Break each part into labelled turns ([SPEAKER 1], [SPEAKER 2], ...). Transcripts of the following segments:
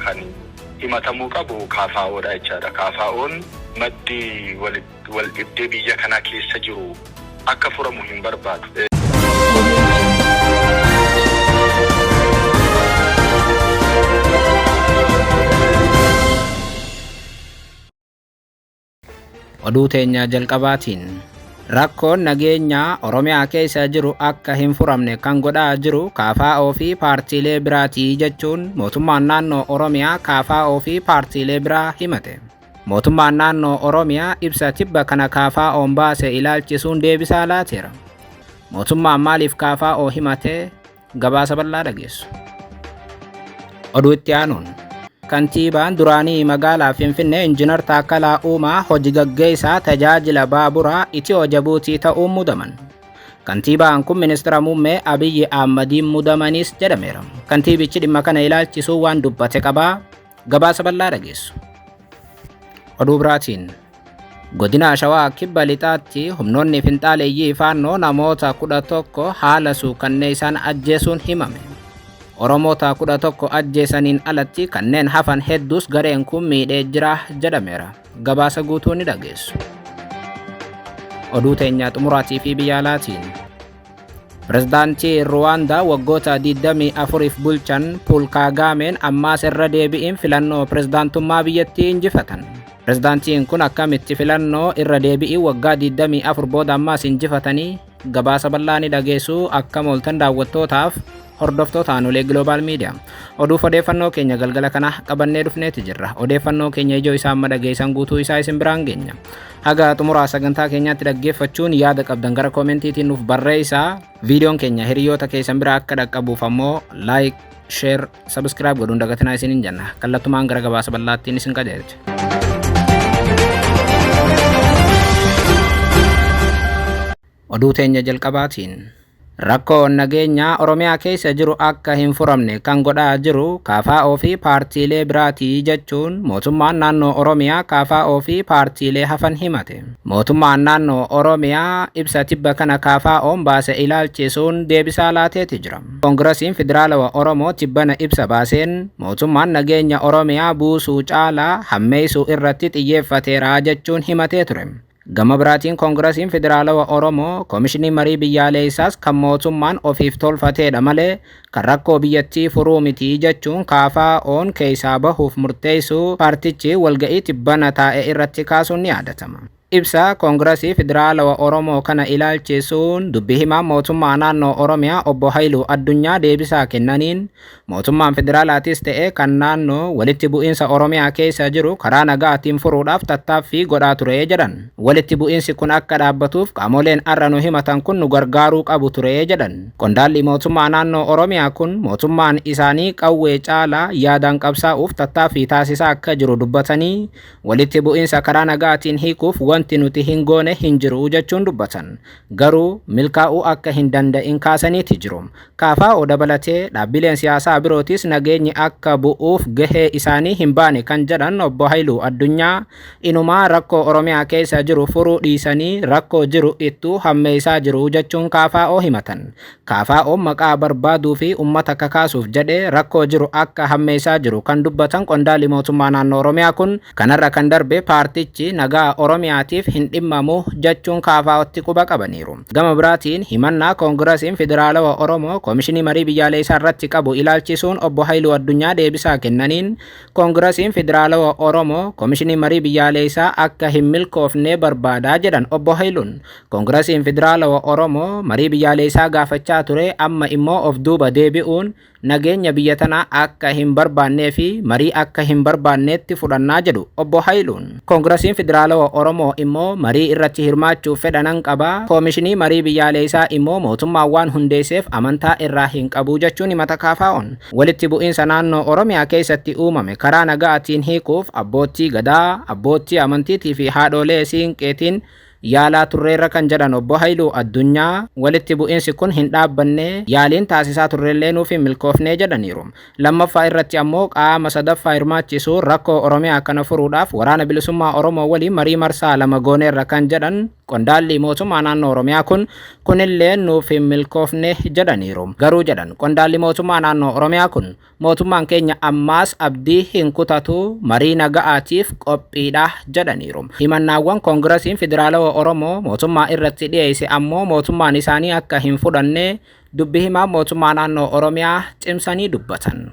[SPEAKER 1] kan himatamu qabu KFO'dha jechaadha. KFO'n maddi wal dhibdee biyya kana keessa jiru akka furamu hin barbaadu.
[SPEAKER 2] Oduu teenya jalqabaatiin rakkoon nageenyaa Oromiyaa keessa jiru akka hin furamne kan godhaa jiru KFO fi paartiilee biraatii jechuun mootummaan naannoo Oromiyaa KFO fi paartiilee biraa himate. Mootummaan naannoo Oromiyaa ibsa tibba kana KFO'n baase ilaalchisuun deebisaa laateera. Mootummaan maaliif KFO himate? Gabaasa bal'aa dhageessu. Oduu itti aanuun kantiibaan duraanii magaalaa Finfinnee Injiinar Taakkalaa Uumaa hojii gaggeessaa tajaajila baaburaa Itiyoo Jabuutii ta'uun mudaman. Kantiibaan kun ministeera muummee Abiyyi Ahmadiin mudamanis jedhameera. Kantiibichi dhimma kana ilaalchisuun waan dubbate qabaa. Gabaasa bal'aa dhageessu. Oduu biraatiin godina Shawaa kibba lixaatti humnoonni finxaaleeyyii faannoo namoota 11 haala suukanneessaan ajjeesuun himame. Oromoota 11 ajjeesaniin alatti kanneen hafan hedduus gareen kun miidhee jira jedhameera. Gabaasa guutuu ni dhageessu. Oduu teenya xumuraatii fi biyya alaatiin Pirezidaantii Ruwaandaa waggoota 24f bulchan Paul Kagameen ammaas irra deebi'iin filannoo pirezidaantummaa biyyattii injifatan. Pirezidaantiin kun akkamitti filannoo irra deebi'ii waggaa 24 booda ammaas injifatanii? Gabaasa bal'aa ni dhageessu. Akka mooltan daawwattootaaf hordoftoota aanolee Global Media oduuf odeeffannoo keenya galgala kana qabannee dhufneeti jirra. Odeeffannoo keenya ijoo isaa amma dhageessan guutuu isaa isin biraan geenya. Haga xumuraa sagantaa keenyaatti dhaggeeffachuun yaada qabdan gara koomentiitiin nuuf barreessaa. Viidiyoon keenya hiriyoota keessan bira akka dhaqqabuuf ammoo like, share, subscribe godhuun dagatinaa isiniin jenna. Kallattumaan gara gabaasa bal'aattiin isin qajeelcha. Oduu teenya jalqabaatiin rakkoon nageenyaa Oromiyaa keessa jiru akka hin furamne kan godhaa jiru KFO fi paartiilee biraatii jechuun mootummaan naannoo Oromiyaa KFO fi paartiilee hafan himate. Mootummaan naannoo Oromiyaa ibsa tibba kana KFO'n baase ilaalchisuun deebisaa laateeti jira. Koongirasiin Federaalawaa Oromoo tibbana ibsa baaseen mootummaan nageenya Oromiyaa buusuu caalaa hammeessuu irratti xiyyeeffateera jechuun himatee ture. Gama biraatiin Koongirasiin Federaalawaa Oromoo Komishinii Marii Biyyaalessaas kan mootummaan ofiif tolfateedha malee kan rakkoo biyyattii furuu miti jechuun KFO'n keessaa bahuuf murteessuu paartichi walga'ii tibbana taa'e irratti kaasuun ni yaadatama. Ibsa Koongirasii Federaalawaa Oromoo kana ilaalchisuun dubbii himaa mootummaa naannoo Oromiyaa obbo Haayiluu Addunyaa deebisaa kennaniin mootummaan federaalaatis ta'e kan naannoo walitti bu'iinsa Oromiyaa keessa jiru karaa nagaatiin furuudhaaf tattaaffii godhaa ture jedhan. Walitti bu'iinsi kun akka dhaabbatuuf qaamoleen arra nu himatan kun nu gargaaruu qabu ture jedhan. Qondaalli mootummaa naannoo Oromiyaa kun mootummaan isaanii qawwee caalaa yaadaan qabsaa'uuf tattaaffii taasisaa akka jiru dubbatanii walitti bu'iinsa karaa nagaatiin hiikuuf wanti nuti hin goone hin jiru jechuun dubbatan. Garuu milkaa'uu akka hin danda'in kaasaniiti jiru. KFO dabalatee dhaabbileen siyaasaa birootis nageenyi akka bu'uuf gahee isaanii hin baane kan jedhan obbo Haayiluu Addunyaa inumaa rakkoo Oromiyaa keessa jiru furuu dhiisanii rakkoo jiru ittuu hammeessaa jiru jechuun KFO himatan. KFO'n maqaa barbaaduu fi uummata kakaasuuf jedhee rakkoo jiru akka hammeessaa jiru kan dubbatan qondaalli mootummaa naannoo Oromiyaa kun kanarra kan darbe paartichi nagaa Oromiyaatiif hin dhimmamu jechuun KFO'tti quba qabaniiru. Gama biraatiin himannaa Koongirasiin Federaalawaa Oromoo Komishinii Marii Biyyaalessaa irratti qabu ilaalchisuun obbo Haayiluu Addunyaa deebisaa kennaniin Koongirasiin Federaalawaa Oromoo Komishinii Marii Biyyaalessaa akka hin milkoofne barbaadaa jedhan obbo Haayiluun. Koongirasiin Federaalawaa Oromoo Marii Biyyaalessaa gaafachaa ture amma immoo of duuba deebi'uun nageenya biyya tanaa akka hin barbaannee fi marii akka hin barbaanneetti fudhannaa jedhu obbo Haayiluun. Koongirasiin Federaalawaa Oromoo immoo marii irratti hirmaachuuf fedhanan qaba. Koomishinii Marii Biyyaalessaa immoo mootummaan waan hundeesseef amantaa irraa hin qabu jechuun himata KFO'n. Walitti bu'iinsa naannoo Oromiyaa keessatti uumame karaa nagaatiin hiikuuf abbootii gadaa, abbootii amantiitii fi haadholee siinqeetiin yaalaa turreerra kan jedhan obbo Haayiluu Addunyaa walitti bu'iinsi kun hin dhaabbanne yaaliin taasisaa turreellee nuuf hin milkoofnee jedhaniiru. Lammaffaa irratti ammoo qaama sadaffaa hirmaachisuun rakkoo Oromiyaa kana furuudhaaf waraana bilisummaa Oromoo waliin marii marsaa lama gooneerra kan jedhan qondaalli mootummaa naannoo Oromiyaa kunillee nuuf hin milkoofne jedhaniiru. Garuu jedhan qondaalli mootummaa naannoo Oromiyaa kun mootummaan keenya ammaas abdii hin kutatu marii naga'aatiif qophiidha jedhaniiru. Himannaawwan koongiresiin federaalawaa Oromoo mootummaa irratti dhiyeesse ammoo mootummaan isaanii akka hin fudhanne dubbi himaa mootummaa naannoo Oromiyaa cimsanii dubbatan.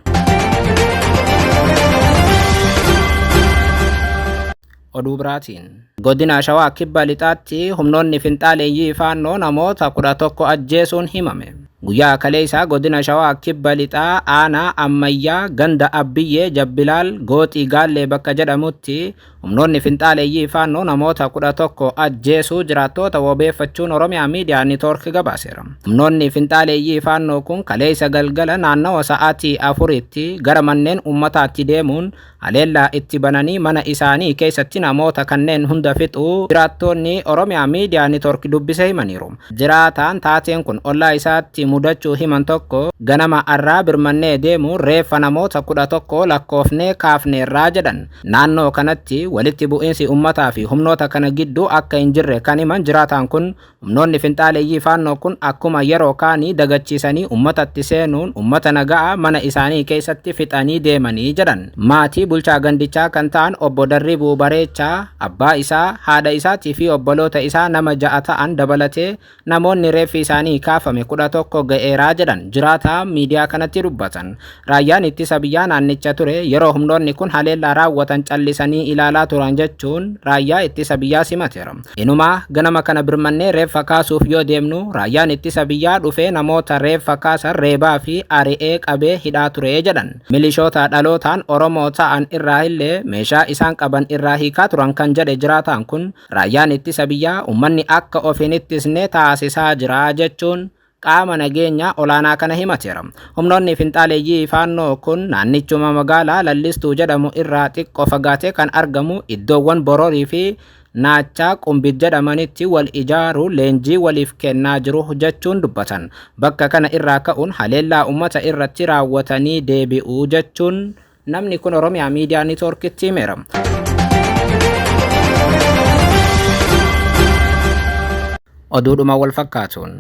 [SPEAKER 2] Oduu biraatiin godina Shawaa Kibba Lixaatti humnoonni finxaaleeyyii faannoo namoota 11 ajjeesuun himame. Guyyaa kaleessaa godina Shawaa Kibba Lixaa aanaa ammayyaa ganda Abbiyyee Jabbilaal Gooxii Gaallee bakka jedhamutti humnoonni finxaaleeyyii faannoo namoota 11 ajjeesuu jiraattota wabeeffachuun Oromiyaa Miidiyaa Niitoork gabaaseera. Humnoonni finxaaleeyyii faannoo kun kaleessa galgala naannawa sa'aatii 4tti gara manneen uummataatti deemuun haleellaa itti bananii mana isaanii keessatti namoota kanneen hunda fixuu jiraattonni Oromiyaa Miidiyaa Niitoork dubbise himaniiru. Jiraataan taateen kun ollaa isaatti mudachuu himan tokko ganama arraa birmannee deemuun reeffa namoota 11 lakkoofnee kaafneerraa jedhan. Naannoo kanatti walitti bu'iinsi uummataa fi humnoota kana gidduu akka hin jirre kan himan jiraataan kun humnoonni finxaaleeyyii faannoo kun akkuma yeroo kaanii dagachiisanii uummatatti seenuun uummata nagaa mana isaanii keessatti fixanii deemanii jedhan. Maatii bulchaa gandichaa kan ta'an obbo Darribuu Bareechaa abbaa isaa, haadha isaatii fi obboloota isaa nama 6 ta'an dabalatee namoonni reeffi isaanii kaafame 11 ga'eeraa jedhan jiraataa miidiyaa kanatti dubbatan. Raayyaan ittisa biyyaa naannicha ture yeroo humnoonni kun haleellaa raawwatan callisanii ilaalaa turan jechuun raayyaa ittisa biyyaa simateera. Inumaa ganama kana birmannee reeffa kaasuuf yoo deemnu raayyaan ittisa biyyaa dhufee namoota reeffa kaasan reebaa fi ari'ee qabee hidhaa ture jedhan. Milishoota dhalootaan Oromoo ta'an irraa illee meeshaa isaan qaban irraa hiikaa turan kan jedhe jiraataan kun raayyaan ittisa biyyaa uummanni akka of hin ittisne taasisaa jira jechuun qaama nageenya olaanaa kana himateera. Humnoonni finxaaleeyyii faannoo kun naannichuma magaalaa Lallistuu jedhamu irraa xiqqoo fagaatee kan argamu iddoowwan Bororii fi Naachaa Qumbit jedhamanitti wal ijaaruun leenjii waliif kennaa jiru jechuun dubbatan. Bakka kana irraa ka'uun haleellaa uummata irratti raawwatanii deebi'uu jechuun namni kun Oromiyaa Miidiyaa Niitoorkitti himeera. Oduudhuma wal fakkaatuun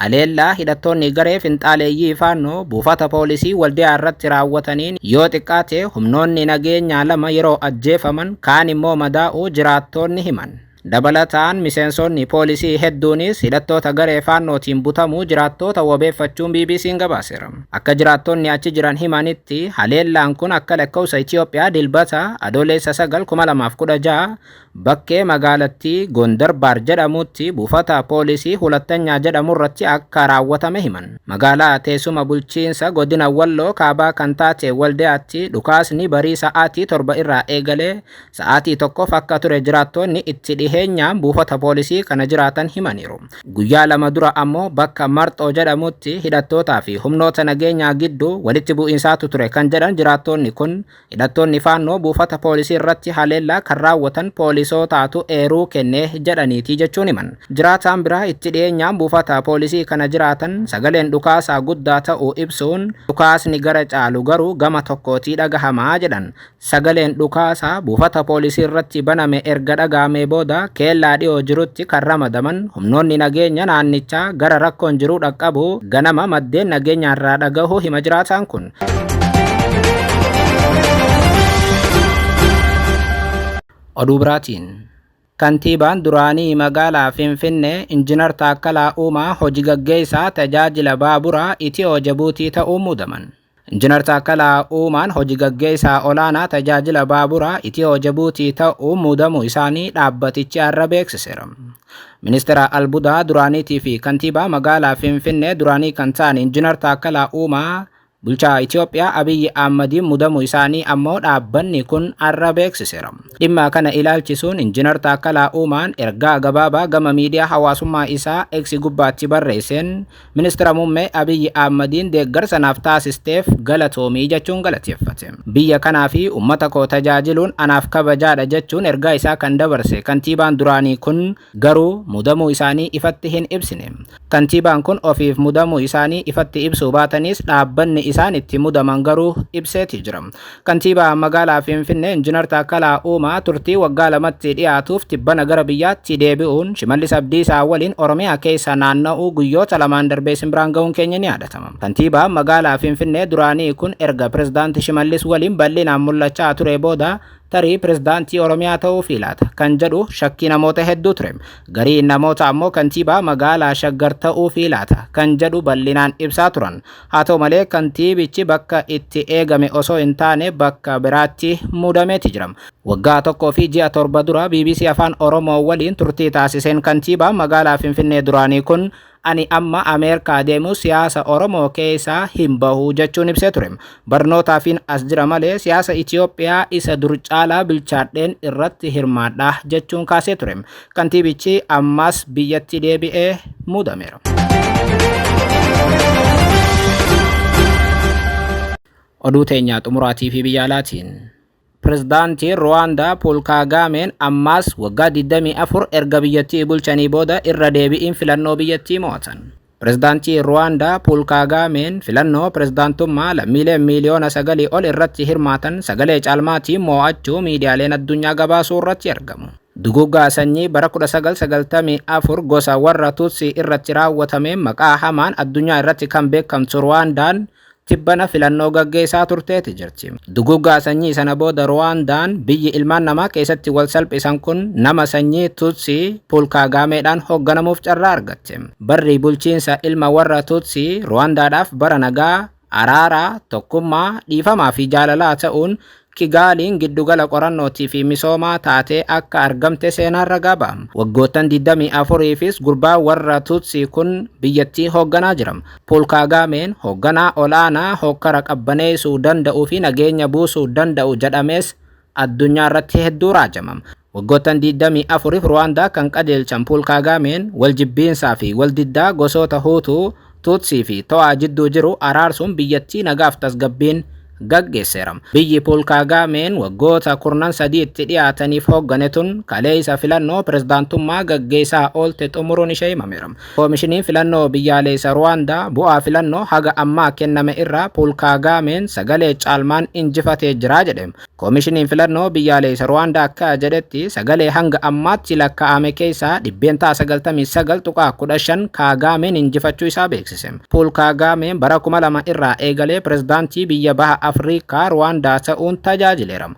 [SPEAKER 2] haleellaa hidhattoonni garee finxaaleeyyii faannoo buufata poolisii Waldiyaa irratti raawwataniin yoo xiqqaate humnoonni nageenyaa 2 yeroo ajjeefaman kaan immoo madaa'uu jiraattonni himan. Dabalataan miseensonni poolisii hedduunis hidhattoota garee faannootiin butamuu jiraattota wabeeffachuun BBC'n gabaaseera. Akka jiraattonni achi jiran himanitti haleellaan kun akka lakkoofsa Itiyoophiyaa dilbata adoolessa 9 2016 bakkee magaalattii Gondar Baar jedhamutti buufata poolisii Hulattanyaa jedhamu irratti akka raawwatame himan. Magaalaa teessuma bulchiinsa godina Walloo kaabaa kan taate Waldiyaatti dhukaasni barii sa'aatii 7 irraa eegalee sa'aatii 1 akka ture jiraattonni itti dhiheenyaan buufata poolisii kana jiraatan himaniiru. Guyyaa 2 dura ammoo bakka Marxoo jedhamutti hidhattootaa fi humnoota nageenyaa gidduu walitti bu'iinsaatu ture kan jedhan jiraattonni kun hidhattoonni faannoo buufata poolisii irratti haleellaa kan raawwatan poolisootaatu eeruu kennee jedhaniiti jechuun himan. Jiraataan biraa itti dhiyeenyaan buufata poolisii kana jiraatan sagaleen dhukaasaa guddaa ta'uu ibsuun dhukaasni gara caalu garuu gama tokkootii dhagahamaa jedhan. Sagaleen dhukaasaa buufata poolisii irratti baname erga dhagahamee booda keellaa dhiyoo jirutti kan ramadaman humnoonni nageenya naannichaa gara rakkoon jiruu dhaqqabu ganama maddeen nageenyaa irraa dhagahuu hima jiraataan kun. Oduu biraatiin kantiibaan duraanii magaalaa Finfinnee Injiinar Taakkalaa Uumaa hojii gaggeessaa tajaajila baaburaa Itiyoo Jibuutii ta'uun muudaman. Injiinar Taakkalaa Uumaan hojii gaggeessaa olaanaa tajaajila baaburaa Itiyoo Jibuutii ta'uun muudamuu isaanii dhaabbatichi har'a beeksiseera. Ministeera Albuudaa duraaniitii fi kantiibaa magaalaa Finfinnee duraanii kan ta'an Injiinar Taakkalaa Uumaa bulchaa Itiyoophiyaa Abiyyi Ahmadiin muudamuu isaanii ammoo dhaabbanni kun har'a beeksiseera. Dhimma kana ilaalchisuun Injiinar Taakkalaa Uumaan ergaa gabaabaa gama miidiyaa hawaasummaa isaa X gubbaatti barreesseen ministeera muummee Abiyyi Ahmadiin deeggarsa naaf taasisteef galatoomii jechuun galateeffate. Biyya kanaa fi uummata koo tajaajiluun anaaf kabajaadha jechuun ergaa isaa kan dabarse kantiibaan duraanii kun garuu muudamuu isaanii ifatti hin ibsine. Kantiibaan kun ofiif muudamuu isaanii ifatti ibsuu baatanis dhaabbanni isaan itti mudaman garuu ibseeti jira. Kantiibaa magaalaa Finfinnee Injiinar Taakkalaa Uumaa turtii waggaa lamatti dhiyaatuuf tibbana gara biyyaatti deebi'uun Shimallis Abdiisaa waliin Oromiyaa keessa naanna'uu guyyoota lamaan darbee simbiraan ga'uun keenya ni yaadatama. Kantiibaa magaalaa Finfinnee duraanii kun erga pirezidaantii Shimallis waliin bal'inaan mul'achaa ture booda tarii pirezidaantii Oromiyaa ta'uu filaata kan jedhu shakkii namoota hedduu ture. Garii namoota ammoo kantiibaa magaalaa Shaggar ta'uu filaata kan jedhu bal'inaan ibsaa turan. Haa ta'u malee kantiibichi bakka itti eegame osoo hin taane bakka biraatti muudameeti jira. Waggaa tokkoo fi ji'a torba dura BBC Afaan Oromoo waliin turtii taasiseen kantiibaa magaalaa Finfinnee duraanii kun ani amma Ameerikaa deemu siyaasa Oromoo keessaa hin bahu jechuun ibsee ture. Barnootaafiin as jira malee siyaasa Itoophiyaa isa dur caalaa bilchaadheen irratti hirmaadha jechuun kaasee ture. Kantiibichi ammas biyyatti deebi'ee muudameera. Oduu teenyaa xumuraatii fi biyya alaatiin. Pirezidaantiin Ruwaandaa Pool Kaagameen ammas waggaa 24 erga biyyattii bulchanii booda irra deebi'iin filannoo biyyattii mo'atan. Pirezidaantii Ruwaandaa Pool Kaagameen filannoo pirezidaantummaa lammiilee miliyoona 9 ol irratti hirmaatan sagalee caalmaatiin mo'achuu miidiyaaleen addunyaa gabaasuu irratti argamu. Duguggaa sanyii bara 1994 gosa warra Tutsi irratti raawwatameen maqaa hamaan addunyaa irratti kan beekamtu Ruwaandaan tibbana filannoo gaggeessaa turteeti jirti. Duguggaa sanyii sana booda Ruwaandaan biyyi ilmaan namaa keessatti wal salphisan kun nama sanyii Tutsi Pool Kaagameedhaan hoogganamuuf carraa argatte. Barri bulchiinsa ilma warra Tutsi Ruwaandaadhaaf bara nagaa, araaraa, tokkummaa, dhiifamaa fi jaalalaa ta'uun Kigaaliin giddugala qorannootii fi misoomaa taatee akka argamte seenaan ragaa ba'ama. Waggoottan 24fis gurbaa warra Tutsi kun biyyattii hoogganaa jira. Pool Kaagameen hoogganaa olaanaa hokkara qabbaneessuu danda'uu fi nageenya buusuu danda'u jedhamees addunyaa irratti hedduu raajamama. Waggoottan 24f Ruwaandaa kan qajeelchan Pool Kaagameen waljibbiinsaa fi waldiddaa gosoota Huutuu, Tutsi fi Tawaa jidduu jiru araarsuun biyyattii nagaaf tasgabbiin gaggeesseera. Biyyi Pool Kaagameen waggoota 13 itti dhiyaataniif hooggane tun kaleessa filannoo pirezidaantummaa gaggeessaa oolte xumuruun ishee himameera. Koomishiniin filannoo biyyaalessa Ruwaandaa bu'aa filannoo haga ammaa kenname irraa Pool Kaagameen sagalee caalmaan injifatee jira jedhe. Koomishiniin filannoo biyyaalessa Ruwaandaa akka jedhetti sagalee hanga ammaatti lakkaa'ame keessaa 99.15 Kaagameen injifachuu isaa beeksise. Pool Kaagameen bara 2000 irraa eegalee pirezidaantii biyya baha Afrikaa Ruwaandaa ta'uun tajaajileera.